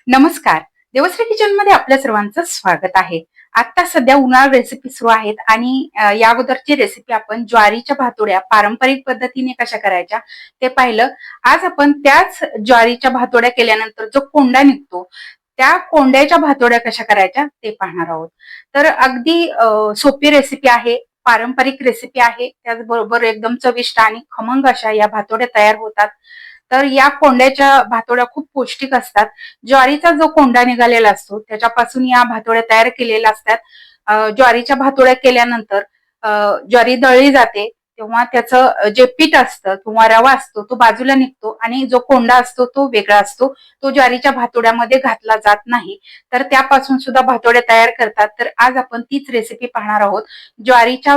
नमस्कार. देवश्री किचन मध्ये आपल्या सर्वांचं स्वागत आहे. आता सध्या उन्हाळा रेसिपी सुरू आहेत आणि या अगोदरची रेसिपी आपण ज्वारीच्या भातोड्या पारंपरिक पद्धतीने कशा करायच्या ते पाहिलं. आज आपण त्याच ज्वारीच्या भातोड्या केल्यानंतर जो कोंडा निघतो त्या कोंड्याच्या भातोड्या कशा करायच्या ते पाहणार आहोत. तर अगदी सोपी रेसिपी आहे, पारंपरिक रेसिपी आहे, त्याचबरोबर एकदम चविष्ट आणि खमंग अशा या भातोड्या तयार होतात. तर या कोंड्याच्या भातोड्या खूप पौष्टिक असतात. ज्वारीचा जो कोंडा निघालेला असतो त्याच्यापासून या भातोड्या तयार केलेल्या असतात. ज्वारीच्या भातोड्या केल्यानंतर ज्वारी दळली जाते तेव्हा त्याचं जे पीठ असतं किंवा रवा असतो तो बाजूला निघतो आणि जो कोंडा असतो तो वेगळा असतो. तो ज्वारीच्या भातोड्यामध्ये घातला जात नाही. तर त्यापासून सुद्धा भातोड्या तयार करतात. तर आज आपण तीच रेसिपी पाहणार आहोत. ज्वारीच्या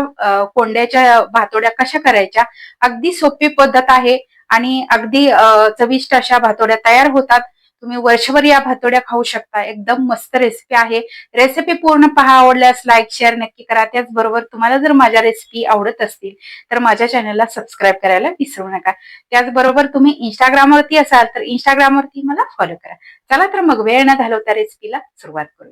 कोंड्याच्या भातोड्या कशा करायच्या, अगदी सोपी पद्धत आहे आणि अगदी चविष्ट अशा भातोड्या तयार होतात. तुम्ही वर्षभर या भातोड्या खाऊ शकता. एकदम मस्त रेसिपी आहे. रेसिपी पूर्ण पहा. आवडल्यास लाईक शेअर नक्की करा. त्याचबरोबर तुम्हाला जर माझ्या रेसिपी आवडत असतील तर माझ्या चॅनलला सबस्क्राईब करायला विसरू नका. त्याचबरोबर तुम्ही इंस्टाग्रामवरती असाल तर इंस्टाग्रामवरती मला फॉलो करा. चला तर मग वेळ न घालवता रेसिपीला सुरुवात करू.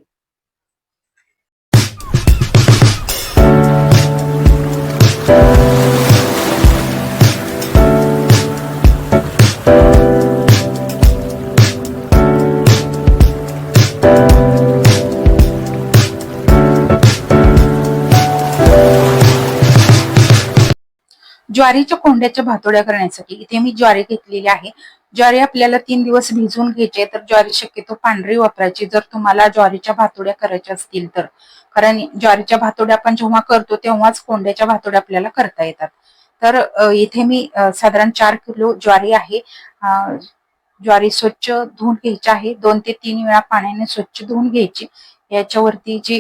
ज्वारीच्या कोंड्याच्या भातोड्या करण्यासाठी इथे मी ज्वारी घेतलेली आहे. ज्वारी आपल्याला 3 दिवस भिजवून घ्यायची. तर ज्वारी शक्यतो पांढरी वापरायची जर तुम्हाला ज्वारीच्या भातोड्या करायच्या असतील तर. कारण ज्वारीच्या भातोड्या आपण जेव्हा करतो तेव्हाच कोंड्याच्या भातोड्या आपल्याला करता येतात. तर इथे मी साधारण 4 किलो ज्वारी आहे. ज्वारी स्वच्छ धुवून घ्यायची आहे. 2 ते 3 वेळा पाण्याने स्वच्छ धुवून घ्यायची. याच्यावरती जी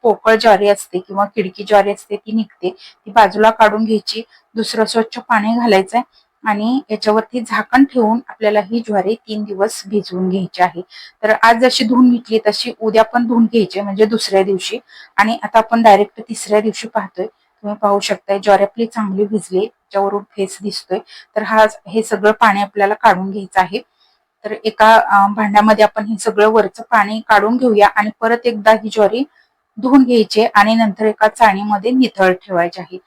पोकळ ज्वारी असते किंवा किडकी ज्वारी असते ती निघते, ती बाजूला काढून घ्यायची. दुसरं स्वच्छ पाणी घालायचंय आणि याच्यावरती झाकण ठेवून आपल्याला ही ज्वारी 3 दिवस भिजवून घ्यायची आहे. तर आज जशी धुवून घेतली तशी उद्या पण धुवून घ्यायची, म्हणजे दुसऱ्या दिवशी. आणि आता आपण डायरेक्ट तिसऱ्या दिवशी पाहतोय. तुम्ही पाहू शकताय ज्वारी आपली चांगली भिजली, त्याच्यावरून फेस दिसतोय. तर हे सगळं पाणी आपल्याला काढून घ्यायचं आहे. तर एका भांड्यामध्ये आपण हे सगळं वरचं पाणी काढून घेऊया आणि परत एकदा ही ज्वारी धुवून घ्यायची आणि नंतर एका चाळणीमध्ये निथळ ठेवायची आहे.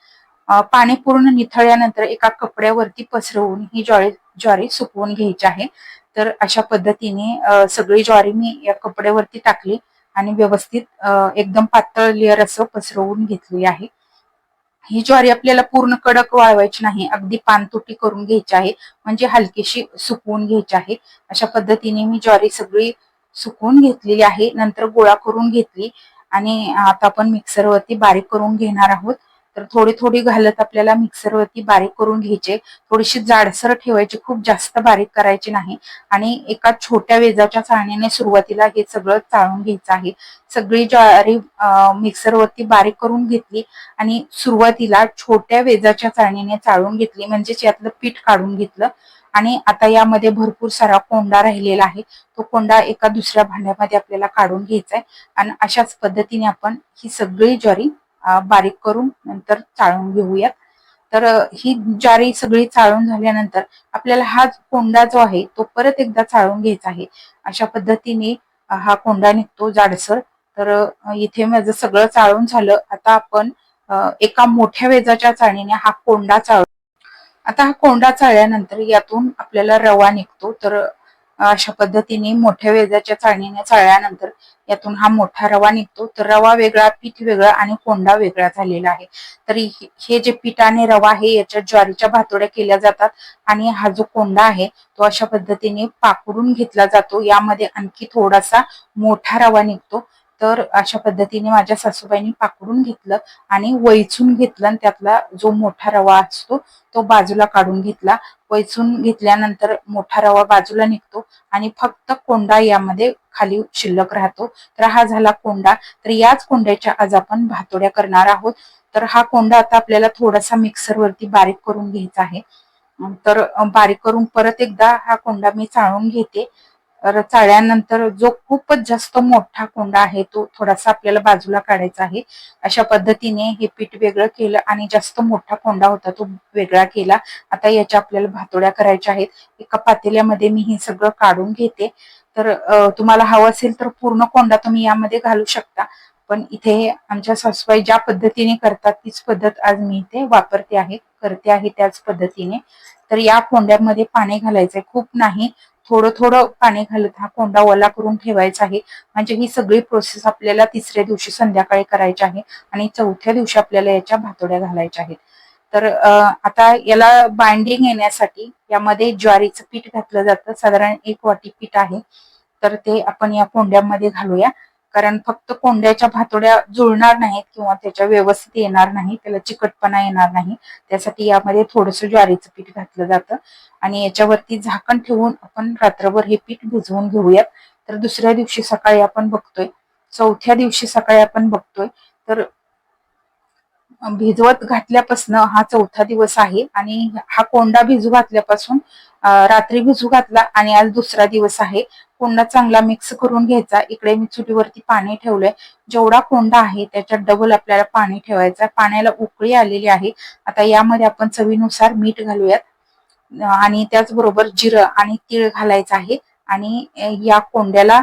पाणी पूर्ण निथळल्यानंतर एका कपड्यावरती पसरवून ही ज्वारी सुकवून घ्यायची आहे. तर अशा पद्धतीने सगळी ज्वारी मी या कपड्यावरती टाकली आणि व्यवस्थित एकदम पातळ लेअर असं पसरवून घेतली आहे. ही ज्वारी आपल्याला पूर्ण कडक वाळवायची नाही, अगदी पानतुटी करून घ्यायची आहे, म्हणजे हलकीशी सुकवून घ्यायची आहे. अशा पद्धतीने मी ज्वारी सगळी सुकवून घेतलेली आहे. नंतर गोळा करून घेतली आणि आता आपण मिक्सरवरती बारीक करून घेणार आहोत. तर थोडी थोडी घालत आपल्याला मिक्सरवरती बारीक करून घ्यायचे. थोडीशी जाडसर ठेवायची, खूप जास्त बारीक करायची नाही. आणि एका छोट्या वेजाच्या चाळणीने सुरुवातीला हे सगळं चाळून घ्यायचं आहे. सगळी ज्वारी मिक्सरवरती बारीक करून घेतली आणि सुरुवातीला छोट्या वेजाच्या चाळणीने चाळून घेतली, म्हणजेच यातलं पीठ काढून घेतलं. आणि आता यामध्ये भरपूर सारा कोंडा राहिलेला आहे. तो कोंडा एका दुसऱ्या भांड्यामध्ये आपल्याला काढून घ्यायचा आहे. आणि अशाच पद्धतीने आपण ही सगळी ज्वारी बारीक करून नंतर चाळून घेऊयात. तर ही ज्वारी सगळी चाळून झाल्यानंतर आपल्याला हा कोंडा जो आहे तो परत एकदा चाळून घ्यायचा आहे. अशा पद्धतीने हा कोंडा निघतो जाडसर. तर इथे माझं सगळं चाळून झालं. आता आपण एका मोठ्या वेजाच्या चाळणीने हा कोंडा आता हा कोंडा चाळल्यानंतर यातून आपल्याला रवा निघतो. तर अशा पद्धतीने मोठ्या वेजाच्या चाळणीने चाळल्यानंतर यातून हा मोठा रवा निघतो. तर रवा वेगळा, पीठ वेगळं आणि कोंडा वेगळा झालेला आहे. तरी हे जे पीठ आणि रवा आहे याच्या ज्वारीच्या भातोड्या केल्या जातात. आणि हा जो कोंडा आहे तो अशा पद्धतीने पाकडून घेतला जातो. यामध्ये आणखी थोडासा मोठा रवा निघतो. तर अशा पद्धतीने माझ्या सासूबाईंनी पाकडून घेतलं आणि वैचून घेतलं आणि त्यातला जो मोठा रवा असतो तो बाजूला काढून घेतला. वैचून घेतल्यानंतर मोठा रवा बाजूला निघतो आणि फक्त कोंडा यामध्ये खाली शिल्लक राहतो. तर हा झाला कोंडा. तर याच कोंड्याच्या आज आपण भातोड्या करणार आहोत. तर हा कोंडा आता आपल्याला थोडासा मिक्सरवरती बारीक करून घ्यायचा आहे. तर बारीक करून परत एकदा हा कोंडा मी चाळून घेते. तर चाळल्यानंतर जो खूपच जास्त मोठा कोंडा आहे तो थोडासा आपल्याला बाजूला काढायचा आहे. अशा पद्धतीने हे पीठ वेगळं केलं आणि जास्त मोठा कोंडा होता तो वेगळा केला. आता याच्या आपल्याला भातोड्या करायच्या आहेत. एका पातेल्यामध्ये मी हे सगळं काढून घेते. तर तुम्हाला हवं असेल तर पूर्ण कोंडा तुम्ही यामध्ये घालू शकता. पण इथे आमच्या सासूबाई ज्या पद्धतीने करतात तीच पद्धत आज मी इथे वापरते आहे, करते आहे त्याच पद्धतीने. तर या कोंड्यामध्ये पाणी घालायचंय, खूप नाही, थोडं थोडं पाणी घालत हा कोंडा ओला करून ठेवायचा आहे. म्हणजे ही सगळी प्रोसेस आपल्याला तिसऱ्या दिवशी संध्याकाळी करायची आहे आणि चौथ्या दिवशी आपल्याला याच्या भातोड्या घालायच्या आहेत. तर आता याला बाइंडिंग येण्यासाठी यामध्ये ज्वारीचं पीठ घातलं जातं. साधारण 1 वाटी पीठ आहे. तर ते आपण या कोंड्यामध्ये घालूया. कारण फक्त कोंड्याच्या भातोड्या जुळणार नाहीत किंवा त्याच्या व्यवस्थित येणार नाही, त्याला चिकटपणा येणार नाही. त्यासाठी यामध्ये थोडंसं ज्वारीचं पीठ घातलं जातं आणि याच्यावरती झाकण ठेवून आपण रात्रभर हे पीठ भिजवून घेऊयात. तर दुसऱ्या दिवशी सकाळी आपण बघतोय, चौथ्या दिवशी सकाळी आपण बघतोय तर भिजवत घातल्यापासून हा चौथा दिवस आहे आणि हा कोंडा भिजू घातल्यापासून रात्री भिजू घातला आणि आज दुसरा दिवस आहे. कोंडा चांगला मिक्स करून घ्यायचा. इकडे मी चुलीवरती पाणी ठेवलंय. जेवढा कोंडा आहे त्याच्यात डबल आपल्याला पाणी ठेवायचं. पाण्याला उकळी आलेली आहे. आता यामध्ये आपण चवीनुसार मीठ घालूयात आणि त्याचबरोबर जिरं आणि तीळ घालायचं आहे आणि या कोंड्याला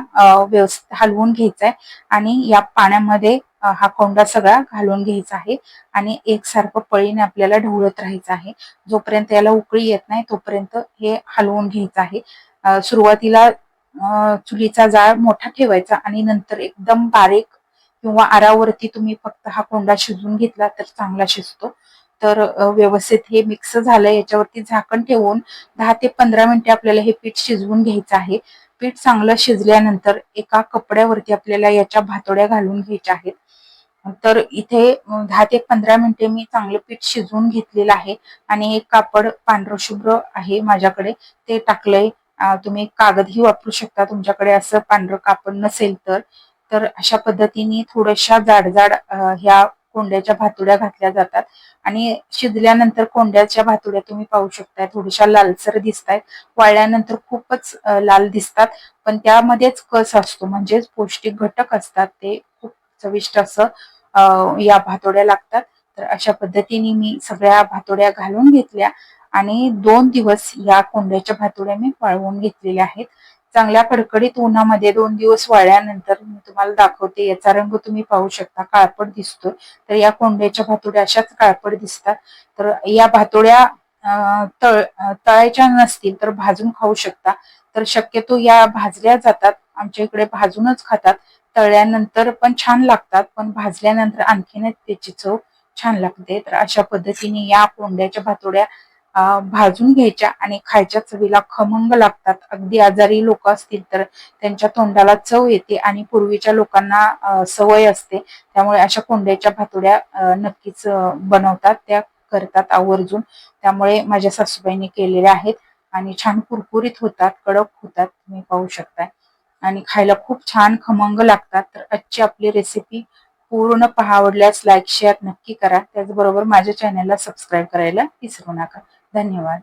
व्यवस्थित हलवून घ्यायचंय आणि या पाण्यामध्ये हा कोंडा सगळा घालून घ्यायचा आहे आणि एकसारखं पळीने आपल्याला ढवळत राहायचं आहे. जोपर्यंत याला उकळी येत नाही तोपर्यंत हे हलवून घ्यायचं आहे. सुरुवातीला चुलीचा जाळ मोठा ठेवायचा आणि नंतर एकदम बारीक किंवा आरावरती तुम्ही फक्त हा कोंडा शिजवून घेतला तर चांगला शिजतो. तर व्यवस्थित हे मिक्स झालं. याच्यावरती झाकण ठेवून 10 ते 15 मिनिटे आपल्याला हे पीठ शिजवून घ्यायचं आहे. पीठ चांगलं शिजल्यानंतर एका कपड्यावरती आपल्याला याच्या भातोड्या घालून घ्यायच्या आहेत. तर इथे 10 ते 15 मिनिटे मी चांगलं पीठ शिजवून घेतलेलं आहे आणि एक कापड पांढरं शुभ्र आहे माझ्याकडे, ते टाकलंय. तुम्ही कागदही वापरू शकता तुमच्याकडे असं पांढरं कापड नसेल तर. तर अशा पद्धतीने थोड्याशा जाड ह्या कोंड्याच्या भातोड्या घातल्या जातात आणि शिजल्यानंतर कोंड्याच्या भातोड्या तुम्ही पाहू शकताय थोड्याशा लालसर दिसतायत. वाळल्यानंतर खूपच लाल दिसतात, पण त्यामध्येच कस असतो म्हणजेच पौष्टिक घटक असतात. ते खूप चविष्ट असं या भातोड्या लागतात. तर अशा पद्धतीने मी सगळ्या भातोड्या घालून घेतल्या आणि 2 दिवस या कोंड्याच्या भातोड्या मी वाळवून घेतलेल्या आहेत. चांगल्या कडकडीत उन्हामध्ये 2 दिवस वाळल्यानंतर मी तुम्हाला दाखवते. याचा रंग तुम्ही पाहू शकता, काळपट दिसतोय. तर या कोंड्याच्या भातोड्या अशाच काळपट दिसतात. तर या भातोड्या तळायच्या नसतील तर भाजून खाऊ शकता. तर शक्यतो या भाजल्या जातात. आमच्या इकडे भाजूनच खातात. तळल्यानंतर पण छान लागतात, पण भाजल्यानंतर आणखीनच त्याची चव छान लागते. तर अशा पद्धतीने या कोंड्याच्या भातोड्या भाजून घ्यायच्या आणि खायच्या चवीला खमंग लागतात. अगदी आजारी लोक असतील तर त्यांच्या तोंडाला चव येते आणि पूर्वीच्या लोकांना सवय असते, त्यामुळे अशा कोंड्याच्या भातोड्या नक्कीच बनवतात, त्या करतात आवर्जून. त्यामुळे माझ्या सासूबाईंनी केलेल्या आहेत आणि छान कुरकुरीत होतात, कडक होतात, तुम्ही पाहू शकताय आणि खायला खूप छान खमंग लागतात. तर आजची आपली रेसिपी पूर्ण आवडल्यास लाईक शेअर नक्की करा. त्याचबरोबर माझ्या चॅनलला सबस्क्राईब करायला विसरू नका. धन्यवाद.